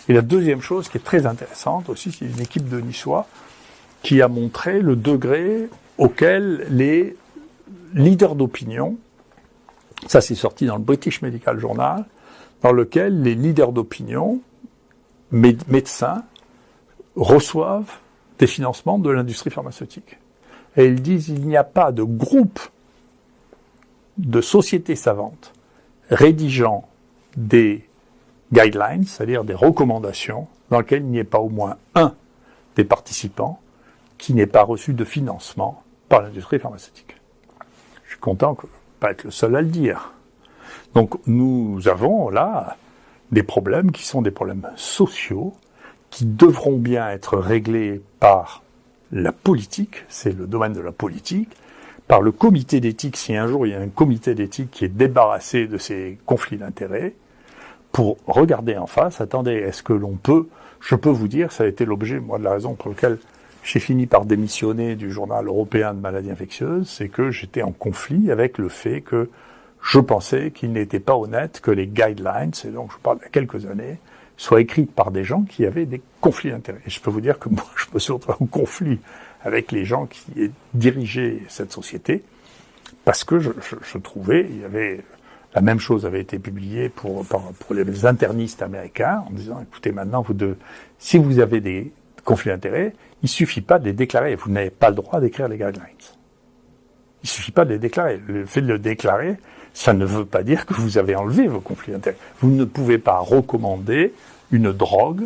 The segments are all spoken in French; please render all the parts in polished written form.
Et la deuxième chose qui est très intéressante aussi, c'est une équipe de Niçois qui a montré le degré auquel les leaders d'opinion, ça c'est sorti dans le British Medical Journal, dans lequel les leaders d'opinion, médecins, reçoivent des financements de l'industrie pharmaceutique. Et ils disent il n'y a pas de groupe de sociétés savantes rédigeant des guidelines, c'est-à-dire des recommandations, dans lesquelles il n'y ait pas au moins un des participants qui n'ait pas reçu de financement par l'industrie pharmaceutique. Je suis content de ne pas être le seul à le dire. Donc nous avons là des problèmes qui sont des problèmes sociaux, qui devront bien être réglés par la politique, c'est le domaine de la politique, par le comité d'éthique, si un jour il y a un comité d'éthique qui est débarrassé de ces conflits d'intérêts, pour regarder en face, attendez, est-ce que l'on peut, je peux vous dire, ça a été l'objet, moi, de la raison pour laquelle j'ai fini par démissionner du journal européen de maladies infectieuses, c'est que j'étais en conflit avec le fait que je pensais qu'il n'était pas honnête que les guidelines, et donc je parle il y a quelques années, soient écrites par des gens qui avaient des conflits d'intérêts. Et je peux vous dire que moi, je me suis retrouvé en conflit avec les gens qui dirigeaient cette société, parce que je trouvais, il y avait, la même chose avait été publiée pour les internistes américains, en disant, écoutez, maintenant, si vous avez des conflits d'intérêts, il suffit pas de les déclarer, vous n'avez pas le droit d'écrire les guidelines. Il suffit pas de les déclarer. Le fait de le déclarer, ça ne veut pas dire que vous avez enlevé vos conflits d'intérêts. Vous ne pouvez pas recommander une drogue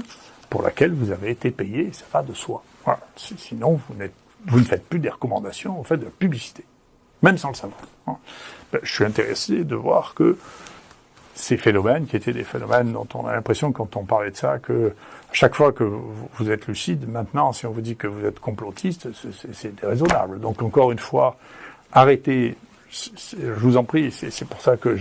pour laquelle vous avez été payé, ça va de soi. Voilà. Sinon, vous ne faites plus des recommandations, vous faites de la publicité, même sans le savoir. Je suis intéressé de voir que ces phénomènes, qui étaient des phénomènes dont on a l'impression, quand on parlait de ça, que à chaque fois que vous êtes lucide, maintenant, si on vous dit que vous être complotiste, c'est déraisonnable. Donc, encore une fois, arrêtez, je vous en prie, c'est pour ça que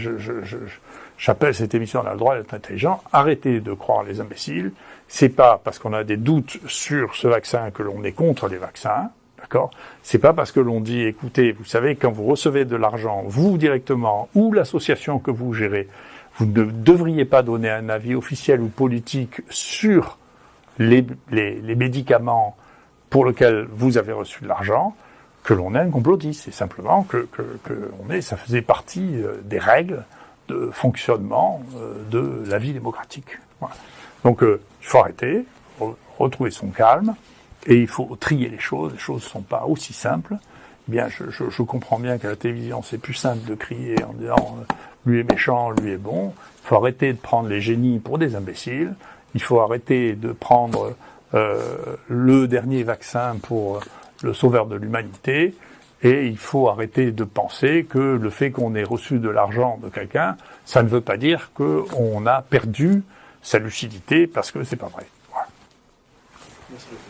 j'appelle cette émission « On a le droit d'être intelligent », arrêtez de croire les imbéciles. C'est pas parce qu'on a des doutes sur ce vaccin que l'on est contre les vaccins, d'accord ? C'est pas parce que l'on dit, écoutez, vous savez, quand vous recevez de l'argent, vous directement, ou l'association que vous gérez, vous ne devriez pas donner un avis officiel ou politique sur les médicaments pour lesquels vous avez reçu de l'argent, que l'on est un complotiste. C'est simplement que ça faisait partie des règles de fonctionnement de la vie démocratique. Voilà. Donc, il faut arrêter, retrouver son calme, et il faut trier les choses. Les choses ne sont pas aussi simples. Eh bien, je comprends bien qu'à la télévision, c'est plus simple de crier en disant lui est méchant, lui est bon. Il faut arrêter de prendre les génies pour des imbéciles. Il faut arrêter de prendre le dernier vaccin pour le sauveur de l'humanité. Et il faut arrêter de penser que le fait qu'on ait reçu de l'argent de quelqu'un, ça ne veut pas dire qu'on a perdu sa lucidité, parce que c'est pas vrai. Voilà. Merci beaucoup.